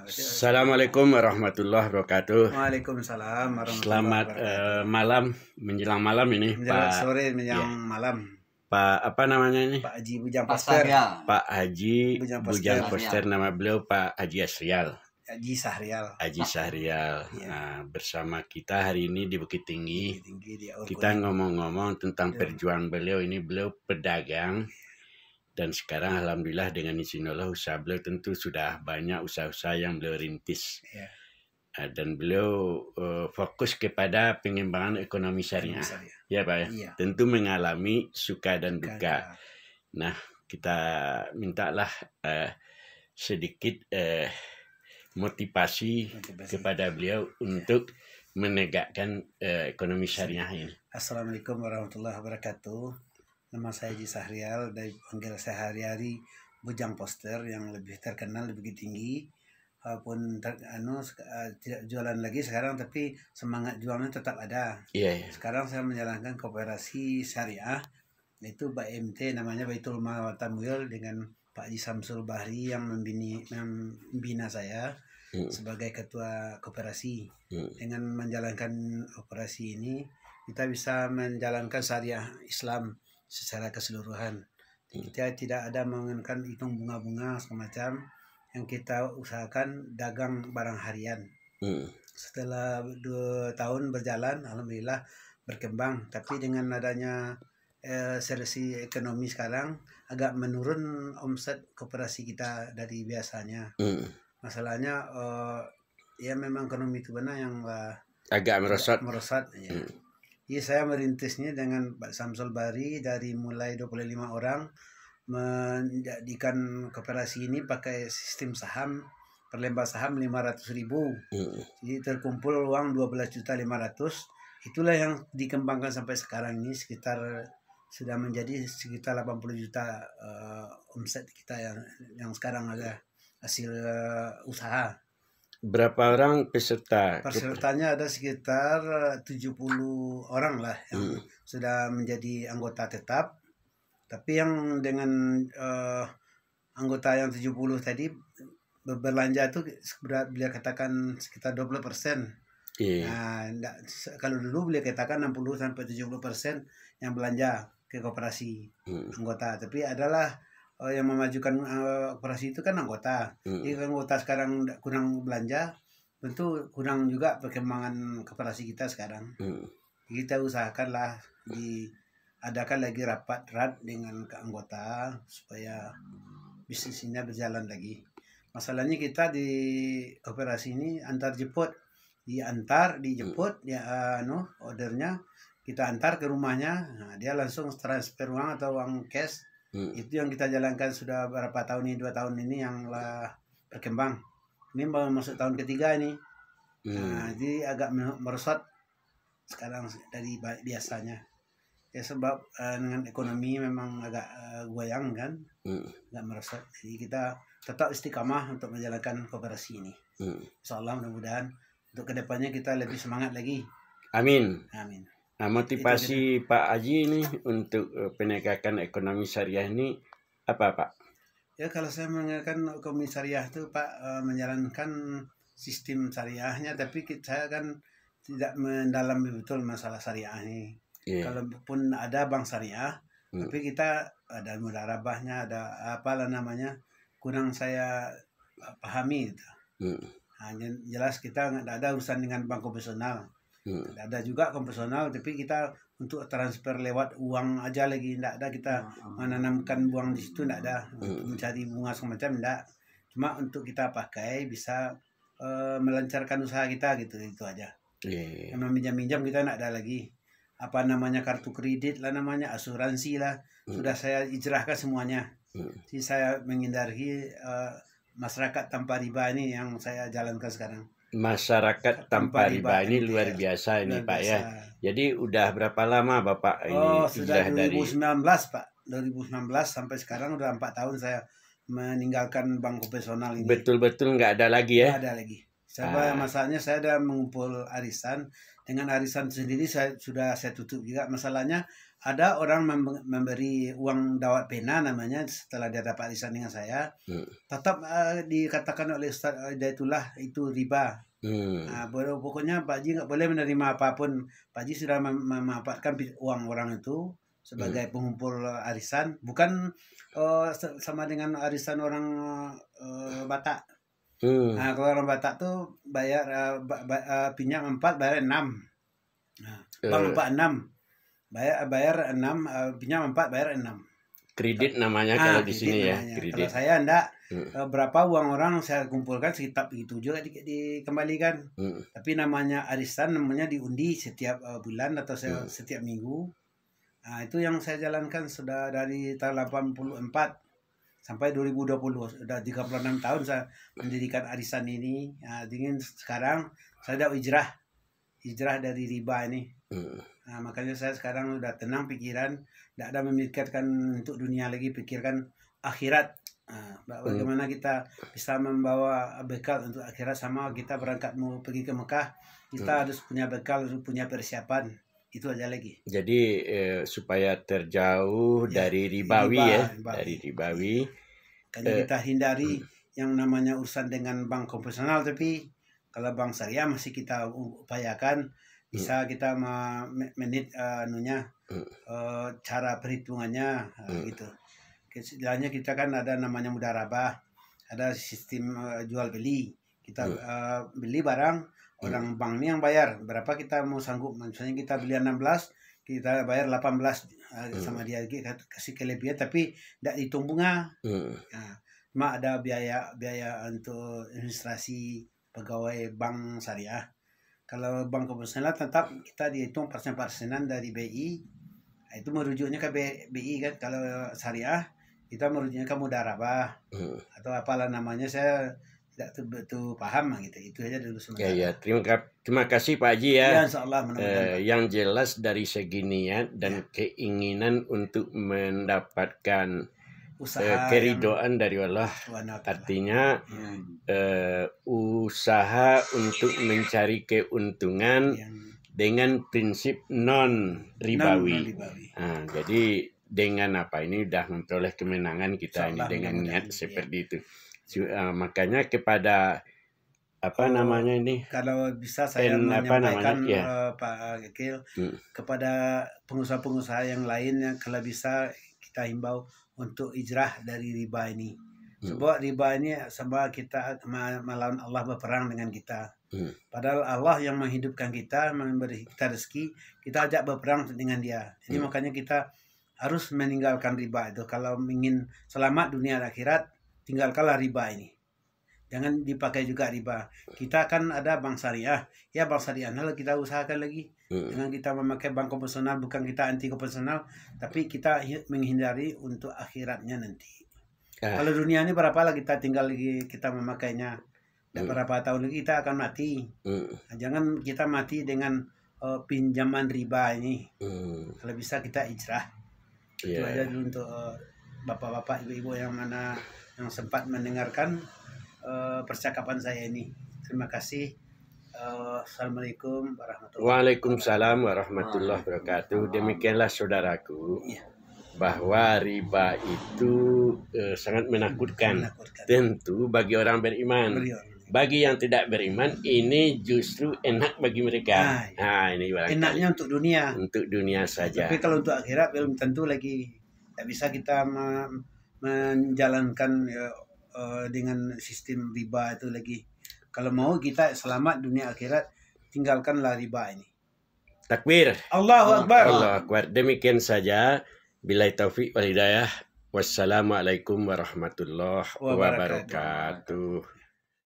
Assalamualaikum warahmatullahi wabarakatuh. Waalaikumsalam warahmatullahi Selamat wabarakatuh. malam, menjelang malam ini Menjelang Pak. sore menjelang Ya. malam. Pak apa namanya ini? Pak Haji Bujang Pak Poster. Sahrial. Pak Haji Bujang Bujang Poster. Poster, nama beliau Pak Haji Asrial. Haji Sahrial. Haji Sahrial. Ya. Nah, bersama kita hari ini di Bukit Tinggi. Tinggi di Aur Kita Kuning. ngomong-ngomong tentang Ya. perjuangan beliau ini. Beliau pedagang. Dan sekarang alhamdulillah dengan izin Allah usaha beliau tentu sudah banyak usaha-usaha yang beliau rintis. Ya. Dan beliau fokus kepada pengembangan ekonomi syariah. Ya Pak ya. Iya. Tentu mengalami suka dan duka. Kakak. Nah, kita mintalah sedikit motivasi kepada beliau untuk menegakkan ekonomi syariah ini. Assalamualaikum warahmatullahi wabarakatuh. Nama saya Haji Sahrial, dari panggil sehari-hari Bujang Poster yang lebih terkenal di Bukit Tinggi. Walaupun tidak jualan lagi sekarang, tapi semangat jualnya tetap ada. Iya. Sekarang saya menjalankan koperasi syariah, yaitu BMT, namanya Baitul Mal wa Tamwil, dengan Pak Haji Samsul Bahri yang membina saya sebagai ketua koperasi. Dengan menjalankan operasi ini, kita bisa menjalankan syariah Islam secara keseluruhan. Kita tidak ada mengenakan hitung bunga-bunga semacam. Yang kita usahakan dagang barang harian. Setelah 2 tahun berjalan, alhamdulillah berkembang. Tapi dengan adanya seleksi ekonomi sekarang, agak menurun omset koperasi kita dari biasanya. Masalahnya ya memang ekonomi itu benar yang agak merosot. Ya. Jadi saya merintisnya dengan Pak Samsul Bahri dari mulai 25 orang, menjadikan koperasi ini pakai sistem saham, per lembar saham 500.000. Jadi terkumpul uang 12.500.000. Itulah yang dikembangkan sampai sekarang ini, sudah menjadi sekitar 80 juta omset kita yang sekarang ada hasil usaha. Berapa orang peserta? Pesertanya ada sekitar 70 orang lah yang sudah menjadi anggota tetap. Tapi yang dengan anggota yang 70 tadi berbelanja itu beliau katakan sekitar 20%. Nah, kalau dulu beliau katakan 60-70% yang belanja ke koperasi anggota. Tapi adalah yang memajukan operasi itu kan anggota. Jadi anggota sekarang kurang belanja, tentu kurang juga perkembangan koperasi kita sekarang. Kita usahakanlah diadakan lagi rapat dengan keanggota supaya bisnisnya berjalan lagi. Masalahnya kita di koperasi ini antar jemput, dijemput ya ordernya kita antar ke rumahnya. Nah, dia langsung transfer uang atau uang cash. Itu yang kita jalankan sudah berapa tahun ini, 2 tahun ini yang berkembang. Ini mau masuk tahun ketiga ini. Nah, jadi agak merosot sekarang dari biasanya. Ya sebab dengan ekonomi memang agak goyang kan, agak merosot. Jadi kita tetap istiqamah untuk menjalankan koperasi ini. Insyaallah mudah-mudahan untuk kedepannya kita lebih semangat lagi. Amin. Amin. Nah, motivasi Pak Haji ini untuk penegakan ekonomi syariah ini apa Pak? Ya kalau saya menjalankan ekonomi syariah itu Pak, menjalankan sistem syariahnya, tapi saya kan tidak mendalami betul masalah syariah ini. Kalaupun ada bank syariah, tapi kita ada mudarabahnya, ada apalah namanya, kurang saya pahami gitu. Hanya jelas kita nggak ada urusan dengan bank konvensional. Ada juga konvensional, tapi kita untuk transfer lewat uang aja lagi tidak ada. Kita menanamkan uang di situ tidak ada, untuk mencari bunga semacam tidak. Cuma untuk kita pakai bisa melancarkan usaha kita gitu, itu aja. Yang meminjam kita tidak ada lagi. Apa namanya, kartu kredit lah namanya, asuransi lah, sudah saya ijrahkan semuanya. Jadi saya menghindari masyarakat tanpa riba ini yang saya jalankan sekarang. Masyarakat tanpa riba ini luar biasa ini Pak ya. Jadi udah berapa lama Bapak ini sudah 2019 Pak. 2019 sampai sekarang udah 4 tahun saya meninggalkan bank konvensional ini. Betul-betul nggak ada lagi ya? Nggak ada lagi. Masalahnya saya ada mengumpul arisan. Dengan arisan sendiri saya tutup juga. Masalahnya ada orang memberi uang dawat pena namanya setelah dia dapat arisan dengan saya, tetap dikatakan oleh Ustaz Hidayatullah itu riba. Pokoknya Pak Haji nggak boleh menerima apapun. Pak Haji sudah memanfaatkan uang orang itu sebagai pengumpul arisan, bukan sama dengan arisan orang Batak. Kalau orang Batak tuh bayar pinjam 4 bayar 6. Bang 46 bayar 6, pinjam 4 bayar 6. Kredit namanya kalau di sini ya, kredit. Kalau saya enggak, berapa uang orang saya kumpulkan sekitar itu juga dikembalikan. Tapi namanya arisan, namanya diundi setiap bulan atau setiap minggu. Itu yang saya jalankan sudah dari tahun 84 sampai 2020, sudah 36 tahun saya mendirikan arisan ini. Ingin sekarang saya ada hijrah dari riba ini. Makanya saya sekarang udah tenang pikiran, tidak ada memikirkan untuk dunia lagi, pikirkan akhirat. Bagaimana kita bisa membawa bekal untuk akhirat, sama kita berangkat mau pergi ke Mekah, kita harus punya bekal, punya persiapan. Itu aja lagi. Jadi supaya terjauh dari ribawi dari ribawi. Karena kita hindari yang namanya urusan dengan bank konvensional, tapi kalau bank syariah masih kita upayakan. Bisa kita menit cara perhitungannya gitu. Istilahnya kita kan ada namanya mudharabah, ada sistem jual beli. Kita beli barang, orang bank ini yang bayar. Berapa kita mau sanggup, misalnya kita beli 16, kita bayar 18 sama dia, kasih kelebihan tapi tidak dihitung bunga. Cuma ada biaya untuk administrasi pegawai bank syariah. Kalau bank konvensional tetap kita dihitung persen-persenan dari BI. Itu merujuknya ke BI kan. Kalau syariah kita merujuknya ke mudharabah atau apalah namanya, saya tidak betul paham gitu. Itu aja dulu sementara. Ya, terima kasih Pak Haji ya. Ya, insyaallah, yang jelas dari segi niat dan keinginan untuk mendapatkan keridoan dari Allah, artinya usaha untuk mencari keuntungan dengan prinsip non ribawi. Jadi dengan ini sudah memperoleh kemenangan kita ini dengan niat seperti itu. Makanya kepada kalau bisa saya menyampaikan Pak Akil kepada pengusaha-pengusaha yang lainnya, kalau bisa kita himbau untuk hijrah dari riba ini. Sebab riba ini sama kita melawan Allah, berperang dengan kita. Padahal Allah yang menghidupkan kita, memberi kita rezeki, kita ajak berperang dengan dia. Jadi makanya kita harus meninggalkan riba itu. Kalau ingin selamat dunia dan akhirat, tinggalkanlah riba ini. Jangan dipakai juga riba. Kita kan ada bank syariah. Ya, bank syariah kita usahakan lagi. Dengan kita memakai bank konvensional, bukan kita anti konvensional, tapi kita menghindari untuk akhiratnya nanti. Kalau dunia ini berapa lah kita tinggal lagi, kita memakainya. Dan berapa tahun lagi kita akan mati. Jangan kita mati dengan pinjaman riba ini. Kalau bisa kita hijrah. Itu aja dulu untuk bapak-bapak, ibu-ibu yang sempat mendengarkan percakapan saya ini. Terima kasih. Assalamualaikum warahmatullahi wabarakatuh. Waalaikumsalam warahmatullahi wabarakatuh. Demikianlah saudaraku, bahwa riba itu sangat menakutkan. Tentu bagi orang beriman. Bagi yang tidak beriman, ini justru enak bagi mereka. Ini enaknya untuk dunia. Untuk dunia saja. Tapi kalau untuk akhirat belum tentu lagi. Tidak bisa kita menjalankan dengan sistem riba itu lagi. Kalau mau kita selamat dunia akhirat, tinggalkanlah riba ini. Takbir. Allahu Akbar. Allahu Akbar. Demikian saja. Billahi taufiq wal hidayah. Wassalamualaikum warahmatullahi wabarakatuh.